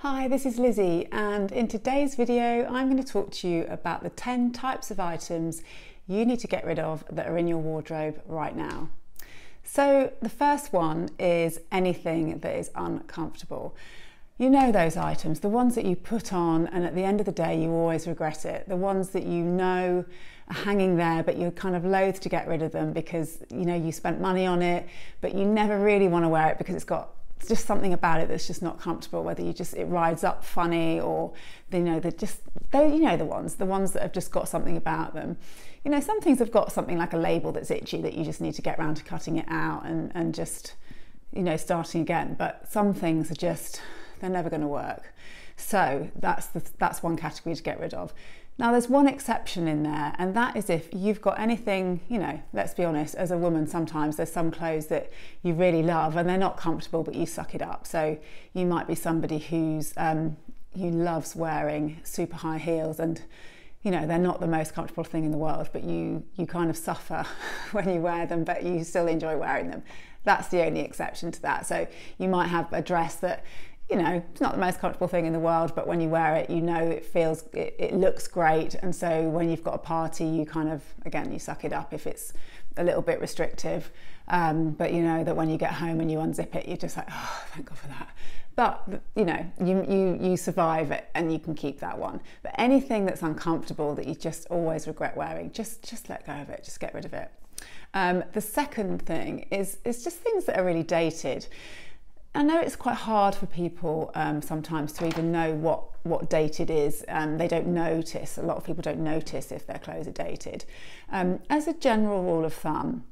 Hi, this is Lizzie, and in today's video I'm going to talk to you about the 10 types of items you need to get rid of that are in your wardrobe right now. So the first one is anything that is uncomfortable. You know those items, the ones that you put on and at the end of the day you always regret it, the ones that you know are hanging there but you're kind of loath to get rid of them because you know you spent money on it but you never really want to wear it because it's just something about it that's just not comfortable, whether it rides up funny or the ones that have just got something about them. You know, some things have got something like a label that's itchy that you just need to get around to cutting it out and just, you know, starting again. But some things are just, they're never going to work. So that's one category to get rid of. Now there's one exception in there, and that is if you've got anything, you know, let's be honest, as a woman sometimes there's some clothes that you really love and they're not comfortable but you suck it up. So you might be somebody who loves wearing super high heels and you know they're not the most comfortable thing in the world, but you kind of suffer when you wear them but you still enjoy wearing them. That's the only exception to that. So you might have a dress that, you know, it's not the most comfortable thing in the world, but when you wear it, you know it looks great. And so when you've got a party, you kind of, again, you suck it up if it's a little bit restrictive. But you know that when you get home and you unzip it, you're just like, oh, thank God for that. But you know, you survive it and you can keep that one. But anything that's uncomfortable that you just always regret wearing, just let go of it, just get rid of it. The second thing is just things that are really dated. I know it's quite hard for people sometimes to even know what dated is. They don't notice. A lot of people don't notice if their clothes are dated. As a general rule of thumb,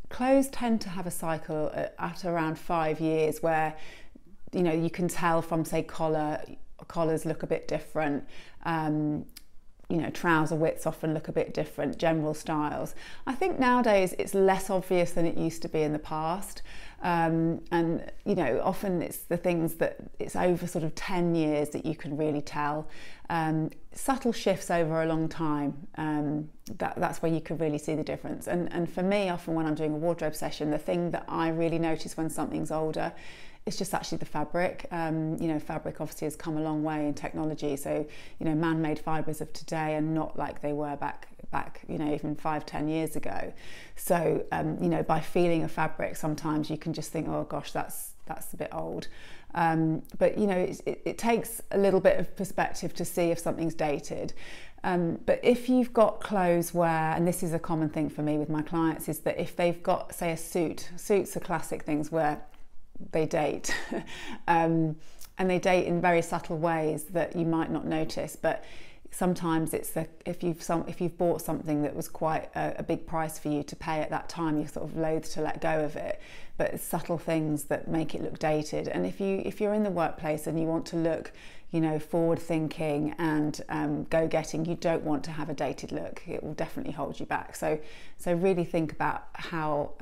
clothes tend to have a cycle at around 5 years where, you know, you can tell from, say, collars look a bit different. You know, trouser widths often look a bit different, general styles. I think nowadays it's less obvious than it used to be in the past. And, you know, often it's the things that it's over sort of 10 years that you can really tell. Subtle shifts over a long time, that's where you can really see the difference. And for me, often when I'm doing a wardrobe session, the thing that I really notice when something's older, it's just actually the fabric. You know, fabric obviously has come a long way in technology. So, you know, man-made fibres of today are not like they were back, you know, even 5-10 years ago. So, you know, by feeling a fabric, sometimes you can just think, oh gosh, that's a bit old. But, you know, it takes a little bit of perspective to see if something's dated. But if you've got clothes where, and this is a common thing for me with my clients, is that if they've got, say, a suits are classic things where they date and they date in very subtle ways that you might not notice. But sometimes it's if you've bought something that was quite a big price for you to pay at that time, you're sort of loath to let go of it. But it's subtle things that make it look dated. And if you're in the workplace and you want to look, you know, forward thinking and go-getting, you don't want to have a dated look. It will definitely hold you back. So really think about how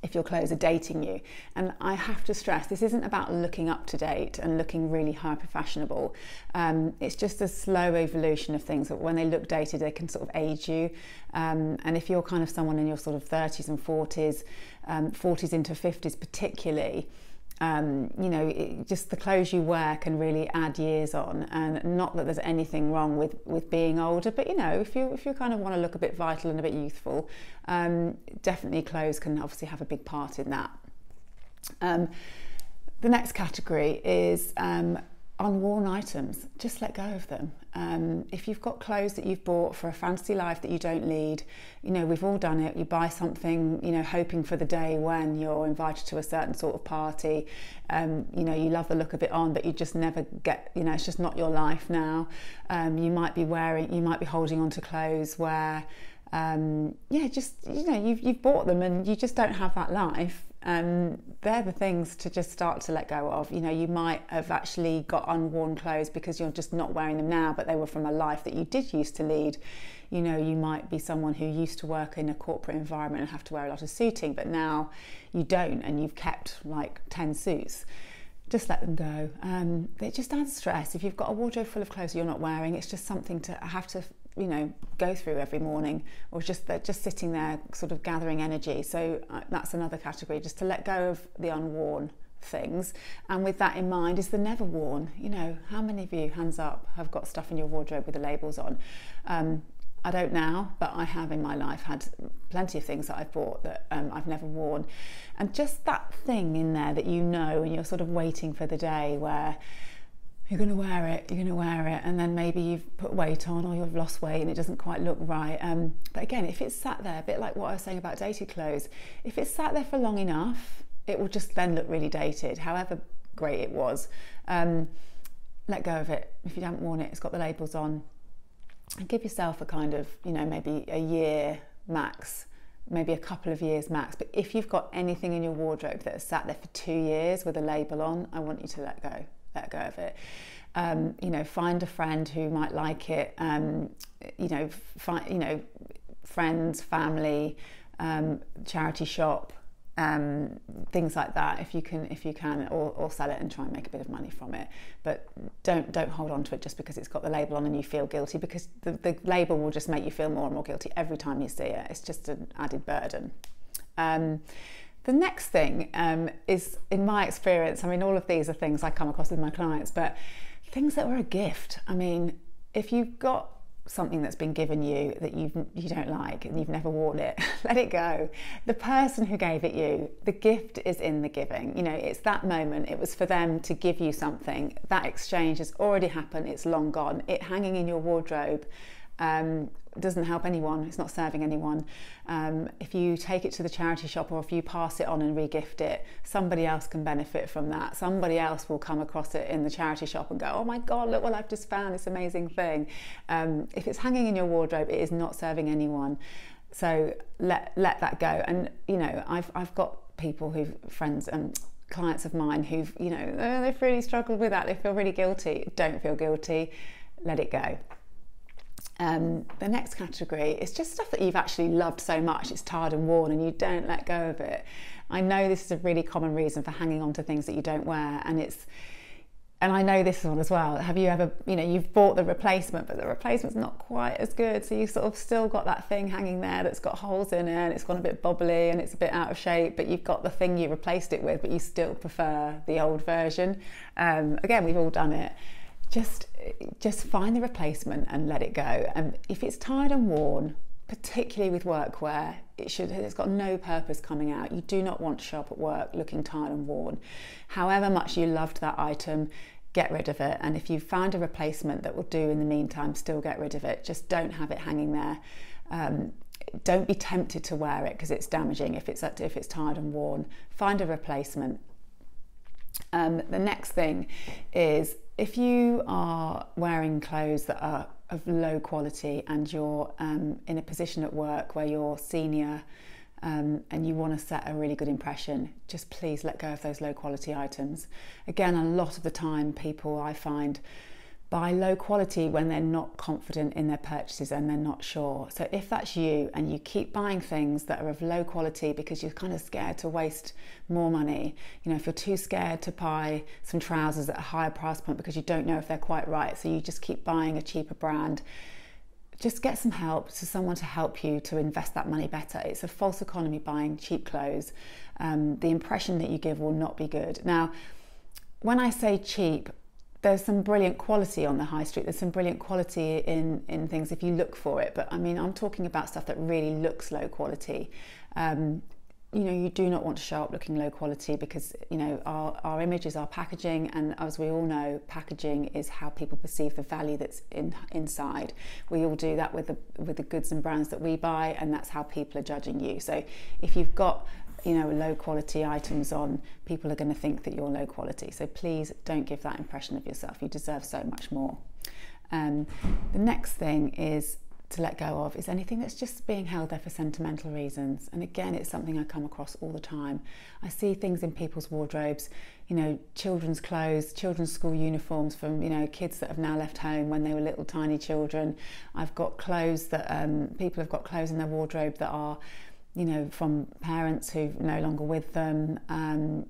if your clothes are dating you. And I have to stress, this isn't about looking up to date and looking really hyper fashionable. It's just a slow evolution of things that when they look dated, they can sort of age you. And if you're kind of someone in your sort of 30s and 40s, 40s into 50s particularly, you know, just the clothes you wear can really add years on. And not that there's anything wrong with being older, but you know, if you kind of want to look a bit vital and a bit youthful, definitely clothes can obviously have a big part in that. The next category is unworn items. Just let go of them. If you've got clothes that you've bought for a fantasy life that you don't lead, you know, we've all done it. You buy something, you know, hoping for the day when you're invited to a certain sort of party. You know, you love the look of it on, but you just never get, you know, it's just not your life now. You might be holding on to clothes where, yeah, just, you know, you've bought them and you just don't have that life. They're the things to just start to let go of. You know, you might have actually got unworn clothes because you're just not wearing them now, but they were from a life that you did used to lead. You know, you might be someone who used to work in a corporate environment and have to wear a lot of suiting, but now you don't, and you've kept like 10 suits. Just let them go. It just adds stress. If you've got a wardrobe full of clothes you're not wearing, it's just something to have to, you know, go through every morning, or they're just sitting there sort of gathering energy. So that's another category, just to let go of the unworn things, and with that in mind is the never worn. You know, how many of you, hands up, have got stuff in your wardrobe with the labels on? I don't now, but I have in my life had plenty of things that I've bought that I've never worn. And just that thing in there that you know, and you're sort of waiting for the day where you're going to wear it, and then maybe you've put weight on or you've lost weight and it doesn't quite look right. But again, if it's sat there, a bit like what I was saying about dated clothes, if it's sat there for long enough, it will just then look really dated, however great it was. Let go of it. If you haven't worn it, it's got the labels on. And give yourself a kind of, you know, maybe a year max, maybe a couple of years max. But if you've got anything in your wardrobe that has sat there for 2 years with a label on, I want you to let go of it. You know, find a friend who might like it. Friends, family, charity shop, things like that. If you can, or sell it and try and make a bit of money from it. But don't hold on to it just because it's got the label on and you feel guilty, because the label will just make you feel more and more guilty every time you see it. It's just an added burden. The next thing is, in my experience, I mean, all of these are things I come across with my clients, but things that were a gift. I mean, if you've got something that's been given you that you don't like and you've never worn it, let it go. The person who gave it you, the gift is in the giving. You know, it's that moment. It was for them to give you something. That exchange has already happened. It's long gone. It hanging in your wardrobe doesn't help anyone. It's not serving anyone. If you take it to the charity shop, or if you pass it on and re-gift it, somebody else can benefit from that. Somebody else will come across it in the charity shop and go, oh my God, look what I've just found, this amazing thing. If it's hanging in your wardrobe, it is not serving anyone. So let that go. And you know, I've got people friends and clients of mine who've, you know, they've really struggled with that. They feel really guilty. Don't feel guilty. Let it go. The next category is just stuff that you've actually loved so much it's tired and worn and you don't let go of it. I know this is a really common reason for hanging on to things that you don't wear, and I know this one as well. Have you ever, you know, you've bought the replacement, but the replacement's not quite as good, so you sort of still got that thing hanging there that's got holes in it and it's gone a bit bobbly and it's a bit out of shape, but you've got the thing you replaced it with, but you still prefer the old version. Again, we've all done it. Just find the replacement and let it go. And if it's tired and worn, particularly with workwear, it's got no purpose coming out. You do not want to show up at work looking tired and worn. However much you loved that item, get rid of it. And if you've found a replacement that will do in the meantime, still get rid of it. Just don't have it hanging there. Don't be tempted to wear it because it's damaging if it's tired and worn. Find a replacement. The next thing is, if you are wearing clothes that are of low quality and you're in a position at work where you're senior and you want to set a really good impression, just please let go of those low quality items. Again, a lot of the time people, I find, buy low quality when they're not confident in their purchases and they're not sure. So if that's you and you keep buying things that are of low quality because you're kind of scared to waste more money, you know, if you're too scared to buy some trousers at a higher price point because you don't know if they're quite right, so you just keep buying a cheaper brand, just get some help, to someone to help you to invest that money better. It's a false economy buying cheap clothes. The impression that you give will not be good. Now, when I say cheap, there's some brilliant quality on the high street. There's some brilliant quality in things if you look for it. But I mean, I'm talking about stuff that really looks low quality. You know, you do not want to show up looking low quality because, you know, our image is our packaging, and as we all know, packaging is how people perceive the value that's inside. We all do that with the goods and brands that we buy, and that's how people are judging you. So if you've got, you know, low quality items on, people are going to think that you're low quality. So please don't give that impression of yourself. You deserve so much more. The next thing is to let go of is anything that's just being held there for sentimental reasons. And again, it's something I come across all the time. I see things in people's wardrobes, you know, children's clothes, children's school uniforms from, you know, kids that have now left home when they were little tiny children. I've got clothes that people have got clothes in their wardrobe that are, you know, from parents who are no longer with them,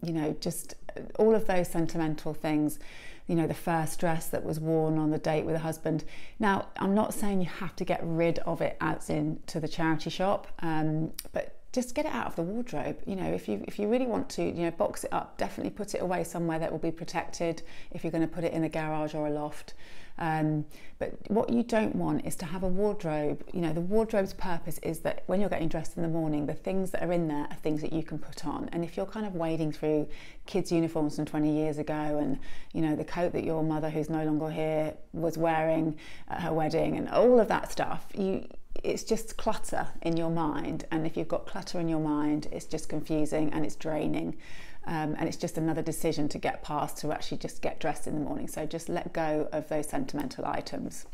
you know, just all of those sentimental things. You know, the first dress that was worn on the date with a husband. Now, I'm not saying you have to get rid of it as in to the charity shop, but just get it out of the wardrobe. You know, if you really want to, you know, box it up, definitely put it away somewhere that will be protected if you're going to put it in a garage or a loft. But what you don't want is to have a wardrobe. You know, the wardrobe's purpose is that when you're getting dressed in the morning, the things that are in there are things that you can put on. And if you're kind of wading through kids' uniforms from 20 years ago, and, you know, the coat that your mother, who's no longer here, was wearing at her wedding, and all of that stuff, it's just clutter in your mind. And if you've got clutter in your mind, it's just confusing and it's draining. And it's just another decision to get past to actually just get dressed in the morning. So just let go of those sentimental items.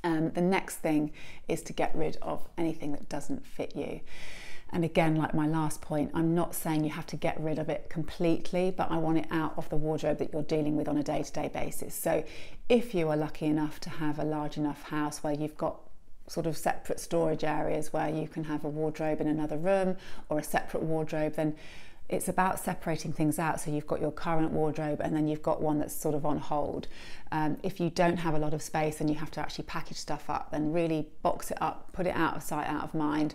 The next thing is to get rid of anything that doesn't fit you. And again, like my last point, I'm not saying you have to get rid of it completely, but I want it out of the wardrobe that you're dealing with on a day-to-day basis. So if you are lucky enough to have a large enough house where you've got sort of separate storage areas where you can have a wardrobe in another room or a separate wardrobe, then it's about separating things out. So you've got your current wardrobe and then you've got one that's sort of on hold. If you don't have a lot of space and you have to actually package stuff up, then really box it up, put it out of sight, out of mind.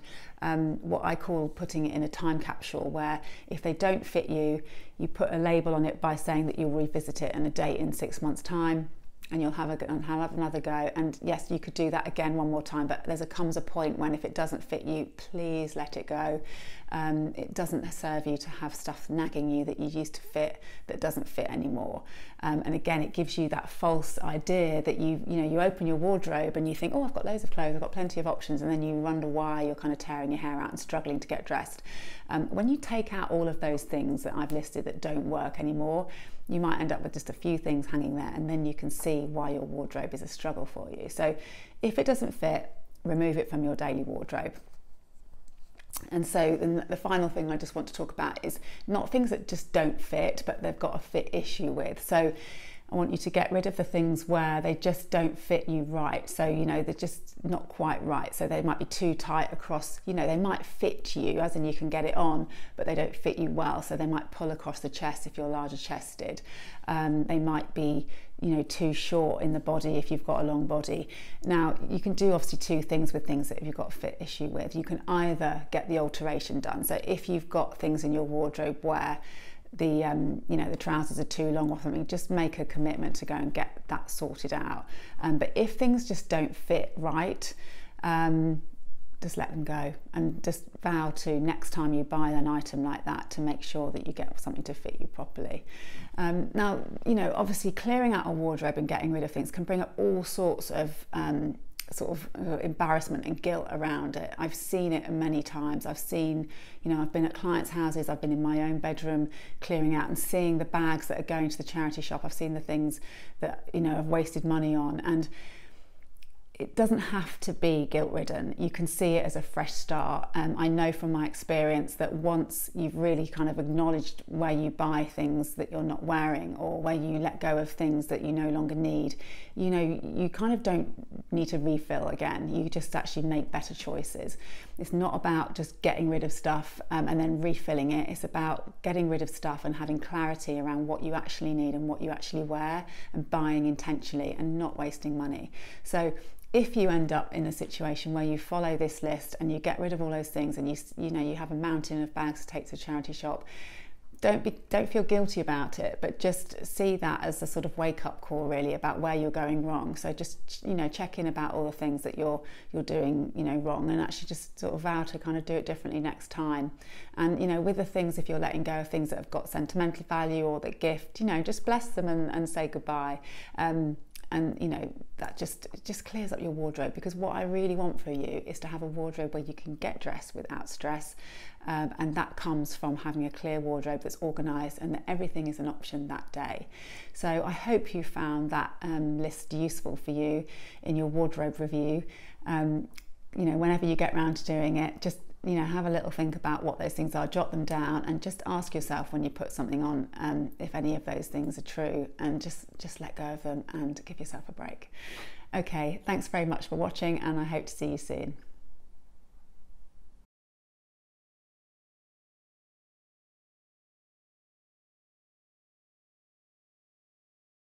What I call putting it in a time capsule, where if they don't fit you, you put a label on it by saying that you'll revisit it in a date in 6 months' time. And you'll have another go. And yes, you could do that again one more time, but comes a point when if it doesn't fit you, please let it go. It doesn't serve you to have stuff nagging you that you used to fit that doesn't fit anymore. And again, it gives you that false idea that you open your wardrobe and you think, oh, I've got loads of clothes, I've got plenty of options, and then you wonder why you're kind of tearing your hair out and struggling to get dressed. When you take out all of those things that I've listed that don't work anymore, you might end up with just a few things hanging there, and then you can see why your wardrobe is a struggle for you. So if it doesn't fit, remove it from your daily wardrobe. And so the final thing I just want to talk about is not things that just don't fit, but they've got a fit issue with. So I want you to get rid of the things where they just don't fit you right. So, you know, they're just not quite right. So they might be too tight across, you know, they might fit you, as in you can get it on, but they don't fit you well. So they might pull across the chest if you're larger chested. They might be, you know, too short in the body if you've got a long body. Now, you can do obviously two things with things that if you've got a fit issue with. You can either get the alteration done. So if you've got things in your wardrobe where the trousers are too long or something, just make a commitment to go and get that sorted out. But if things just don't fit right, just let them go, and just vow to, next time you buy an item like that, to make sure that you get something to fit you properly. Now, you know, obviously clearing out a wardrobe and getting rid of things can bring up all sorts of embarrassment and guilt around it. I've seen it many times. I've been at clients' houses, I've been in my own bedroom clearing out and seeing the bags that are going to the charity shop. I've seen the things that, you know, I've wasted money on, and it doesn't have to be guilt-ridden. You can see it as a fresh start. I know from my experience that once you've really kind of acknowledged where you buy things that you're not wearing, or where you let go of things that you no longer need, you know, you kind of don't need to refill again. You just actually make better choices. It's not about just getting rid of stuff and then refilling it. It's about getting rid of stuff and having clarity around what you actually need and what you actually wear, and buying intentionally and not wasting money. So if you end up in a situation where you follow this list and you get rid of all those things, and you have a mountain of bags to take to a charity shop, don't feel guilty about it, but just see that as a sort of wake-up call really about where you're going wrong. So just, you know, check in about all the things that you're doing, you know, wrong, and actually just sort of vow to kind of do it differently next time. And, you know, with the things, if you're letting go of things that have got sentimental value or that gift, you know, just bless them and say goodbye. And you know, that just clears up your wardrobe, because what I really want for you is to have a wardrobe where you can get dressed without stress, and that comes from having a clear wardrobe that's organised and that everything is an option that day. So I hope you found that list useful for you in your wardrobe review. You know, whenever you get round to doing it, just, you know, have a little think about what those things are, jot them down, and just ask yourself when you put something on if any of those things are true, and just let go of them and give yourself a break. Okay, thanks very much for watching, and I hope to see you soon.